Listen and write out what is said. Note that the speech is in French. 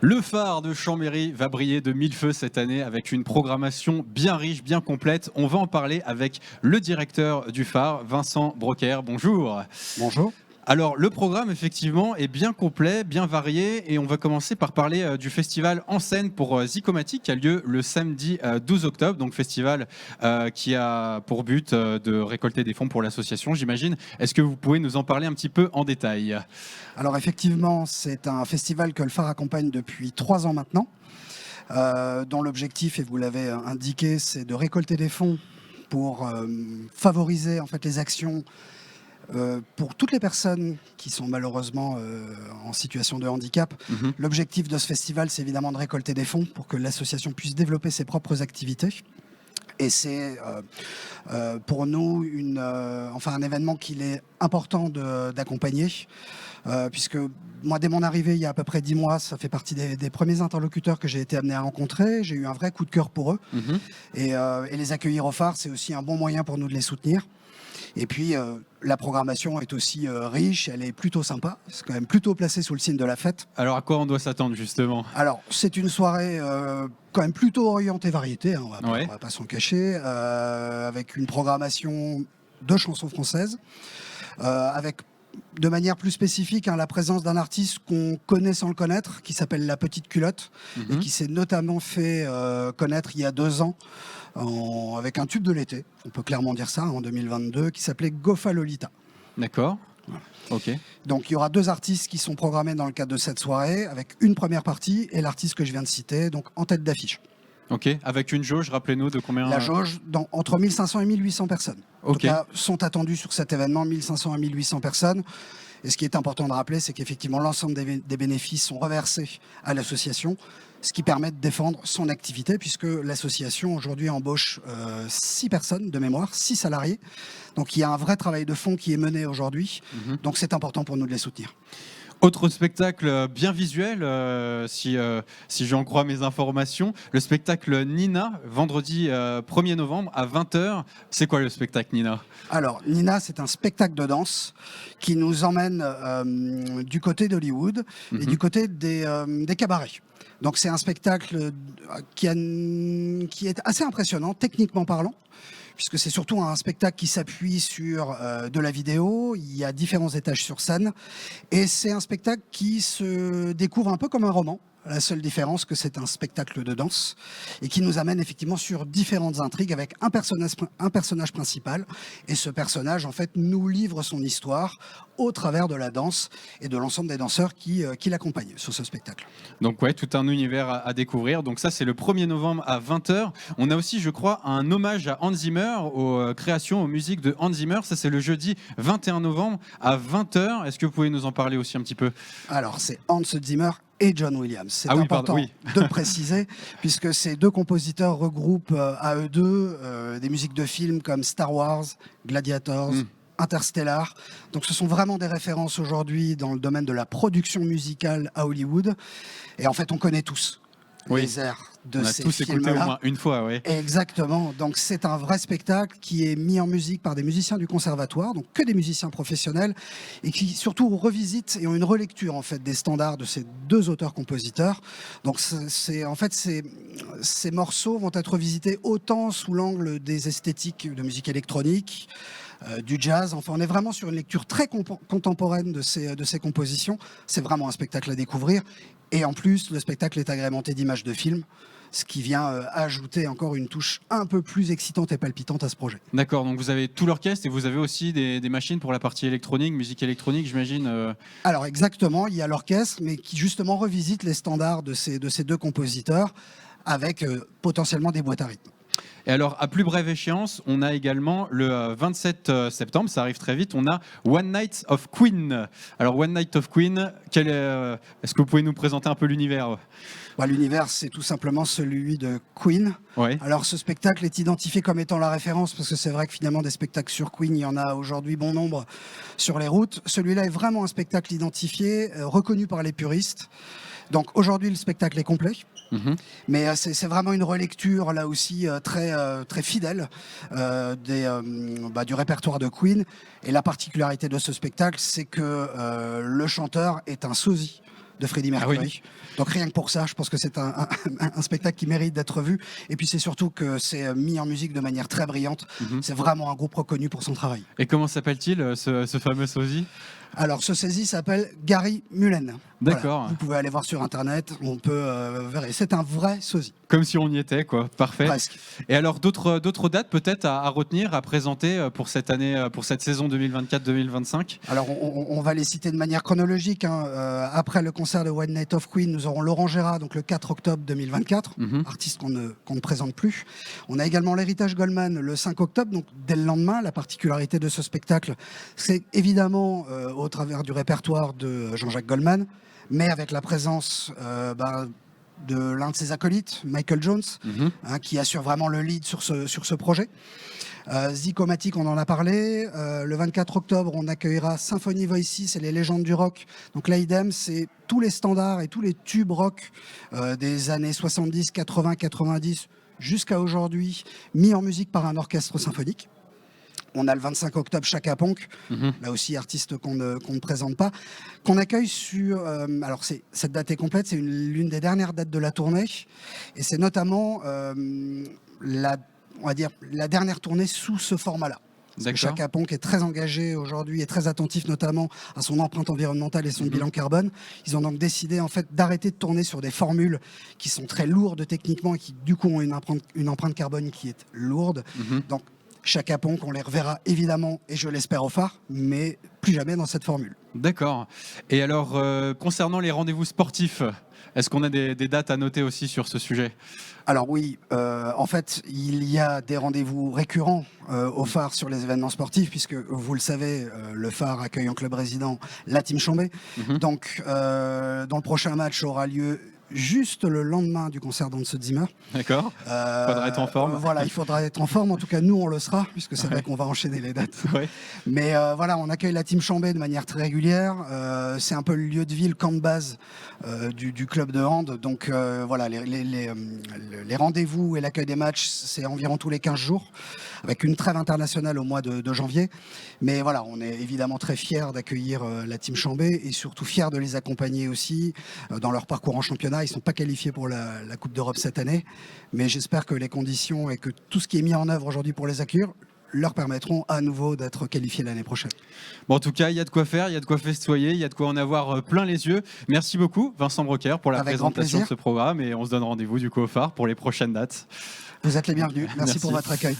Le phare de Chambéry va briller de mille feux cette année avec une programmation bien riche, bien complète. On va en parler avec le directeur du phare, Vincent Brocker. Bonjour. Bonjour. Alors, le programme, effectivement, est bien complet, bien varié. Et on va commencer par parler du festival En Scène pour Zicomatic qui a lieu le samedi 12 octobre. Donc, festival qui a pour but de récolter des fonds pour l'association, j'imagine. Est-ce que vous pouvez nous en parler un petit peu en détail ? Alors effectivement, c'est un festival que le phare accompagne depuis 3 ans maintenant, dont l'objectif, et vous l'avez indiqué, c'est de récolter des fonds pour favoriser en fait les actions pour toutes les personnes qui sont malheureusement en situation de handicap. L'objectif de ce festival, c'est évidemment de récolter des fonds pour que l'association puisse développer ses propres activités. Et c'est pour nous un événement qu'il est important d'accompagner, puisque moi, dès mon arrivée, il y a à peu près 10 mois, ça fait partie des premiers interlocuteurs que j'ai été amené à rencontrer. J'ai eu un vrai coup de cœur pour eux. Et les accueillir au phare, c'est aussi un bon moyen pour nous de les soutenir. Et puis, la programmation est aussi riche, elle est plutôt sympa. C'est quand même plutôt placé sous le signe de la fête. Alors, à quoi on doit s'attendre, justement ? Alors, c'est une soirée quand même plutôt orientée variété, hein, on va pas s'en cacher, avec une programmation de chansons françaises, avec de manière plus spécifique la présence d'un artiste qu'on connaît sans le connaître, qui s'appelle La Petite Culotte, et qui s'est notamment fait connaître il y a 2 ans, avec un tube de l'été, on peut clairement dire ça, en 2022, qui s'appelait Gofa Lolita. D'accord. Ok. Donc il y aura 2 artistes qui sont programmés dans le cadre de cette soirée, avec une première partie et l'artiste que je viens de citer, donc en tête d'affiche. Ok, avec une jauge, rappelez-nous de combien... La jauge, entre 1500 et 1800 personnes. Ok. En tout cas, sont attendues sur cet événement 1500 à 1800 personnes. Et ce qui est important de rappeler, c'est qu'effectivement, l'ensemble des bénéfices sont reversés à l'association, ce qui permet de défendre son activité, puisque l'association aujourd'hui embauche 6 personnes de mémoire, 6 salariés. Donc il y a un vrai travail de fond qui est mené aujourd'hui. Donc c'est important pour nous de les soutenir. Autre spectacle bien visuel, si j'en crois mes informations, le spectacle Nina, vendredi 1er novembre à 20h. C'est quoi le spectacle Nina ? Alors, Nina, c'est un spectacle de danse qui nous emmène du côté d'Hollywood et du côté des cabarets. Donc c'est un spectacle qui est assez impressionnant, techniquement parlant, puisque c'est surtout un spectacle qui s'appuie sur de la vidéo. Il y a différents étages sur scène. Et c'est un spectacle qui se découvre un peu comme un roman. La seule différence que c'est un spectacle de danse et qui nous amène effectivement sur différentes intrigues avec un personnage principal. Et ce personnage, en fait, nous livre son histoire au travers de la danse et de l'ensemble des danseurs qui l'accompagnent sur ce spectacle. Donc ouais, tout un univers à découvrir. Donc ça, c'est le 1er novembre à 20h. On a aussi, je crois, un hommage à Hans Zimmer, aux créations, aux musiques de Hans Zimmer. Ça, c'est le jeudi 21 novembre à 20h. Est-ce que vous pouvez nous en parler aussi un petit peu ? Alors, c'est Hans Zimmer et John Williams. C'est important de le préciser, puisque ces 2 compositeurs regroupent à eux 2 des musiques de films comme Star Wars, Gladiators, Interstellar. Donc ce sont vraiment des références aujourd'hui dans le domaine de la production musicale à Hollywood. Et en fait, on connaît tous les airs de ces films-là. On a tous écouté au moins une fois, oui. Exactement. Donc c'est un vrai spectacle qui est mis en musique par des musiciens du conservatoire, donc que des musiciens professionnels, et qui surtout revisitent et ont une relecture en fait des standards de ces 2 auteurs-compositeurs. Donc ces morceaux vont être visités autant sous l'angle des esthétiques de musique électronique, du jazz. Enfin, on est vraiment sur une lecture très contemporaine de ces compositions. C'est vraiment un spectacle à découvrir. Et en plus, le spectacle est agrémenté d'images de films, ce qui vient ajouter encore une touche un peu plus excitante et palpitante à ce projet. D'accord, donc vous avez tout l'orchestre et vous avez aussi des machines pour la partie électronique, musique électronique, j'imagine. Alors exactement, il y a l'orchestre, mais qui justement revisite les standards de ces 2 compositeurs avec potentiellement des boîtes à rythme. Et alors, à plus brève échéance, on a également le 27 septembre, ça arrive très vite, on a One Night of Queen. Alors, One Night of Queen, est-ce que vous pouvez nous présenter un peu l'univers ? L'univers, c'est tout simplement celui de Queen. Ouais. Alors, ce spectacle est identifié comme étant la référence, parce que c'est vrai que finalement, des spectacles sur Queen, il y en a aujourd'hui bon nombre sur les routes. Celui-là est vraiment un spectacle identifié, reconnu par les puristes. Donc aujourd'hui, le spectacle est complet. Mais c'est vraiment une relecture, là aussi, très fidèle du répertoire de Queen. Et la particularité de ce spectacle, c'est que le chanteur est un sosie de Freddie Mercury. Donc rien que pour ça, je pense que c'est un spectacle qui mérite d'être vu. Et puis c'est surtout que c'est mis en musique de manière très brillante. C'est vraiment un groupe reconnu pour son travail. Et comment s'appelle-t-il, ce fameux sosie ? Alors ce sosie s'appelle Gary Mullen. D'accord. Voilà. Vous pouvez aller voir sur internet, on peut vérifier. C'est un vrai sosie. Comme si on y était, quoi. Parfait. Presque. Et alors d'autres dates peut-être à retenir, à présenter pour cette année, pour cette saison 2024-2025 ? Alors on va les citer de manière chronologique. Après le concert de One Night of Queen, nous aurons Laurent Gérard, donc le 4 octobre 2024, artiste qu'on ne présente plus. On a également l'Héritage Goldman le 5 octobre, donc dès le lendemain. La particularité de ce spectacle, c'est évidemment au travers du répertoire de Jean-Jacques Goldman, mais avec la présence de l'un de ses acolytes, Michael Jones, qui assure vraiment le lead sur ce projet. Zicomatic, on en a parlé. Le 24 octobre, on accueillera Symphony Voices et les légendes du rock. Donc là, idem, c'est tous les standards et tous les tubes rock des années 70, 80, 90 jusqu'à aujourd'hui, mis en musique par un orchestre symphonique. On a le 25 octobre Chaka Ponk, là aussi artiste qu'on ne présente pas, qu'on accueille sur... alors cette date est complète, c'est l'une des dernières dates de la tournée, et c'est notamment on va dire, la dernière tournée sous ce format-là. Chaka Ponk est très engagé aujourd'hui et très attentif notamment à son empreinte environnementale et son bilan carbone. Ils ont donc décidé en fait d'arrêter de tourner sur des formules qui sont très lourdes techniquement et qui du coup ont une empreinte carbone qui est lourde. Donc Chaka Ponk, on les reverra évidemment, et je l'espère au phare, mais plus jamais dans cette formule. D'accord. Et alors, concernant les rendez-vous sportifs, est-ce qu'on a des dates à noter aussi sur ce sujet ? Alors oui, en fait, il y a des rendez-vous récurrents au phare sur les événements sportifs, puisque vous le savez, le phare accueille en club résident la Team Chambé. Donc, dans le prochain match aura lieu juste le lendemain du concert d'Hans Zimmer. D'accord. Il faudra être en forme. Voilà, il faudra être en forme. En tout cas, nous, on le sera, puisque c'est vrai qu'on va enchaîner les dates. Mais voilà, on accueille la Team Chambé de manière très régulière. C'est un peu le lieu de vie, le camp de base du club de hand. Donc voilà, les rendez-vous et l'accueil des matchs, c'est environ tous les 15 jours, avec une trêve internationale au mois de janvier. Mais voilà, on est évidemment très fiers d'accueillir la Team Chambé et surtout fiers de les accompagner aussi dans leur parcours en championnat. Ils ne sont pas qualifiés pour la Coupe d'Europe cette année, mais j'espère que les conditions et que tout ce qui est mis en œuvre aujourd'hui pour les accueillir leur permettront à nouveau d'être qualifiés l'année prochaine. Bon, en tout cas, il y a de quoi faire, il y a de quoi festoyer, il y a de quoi en avoir plein les yeux. Merci beaucoup, Vincent Brocker, pour la présentation de ce programme, et on se donne rendez-vous du coup au phare pour les prochaines dates. Vous êtes les bienvenus. Merci pour votre accueil.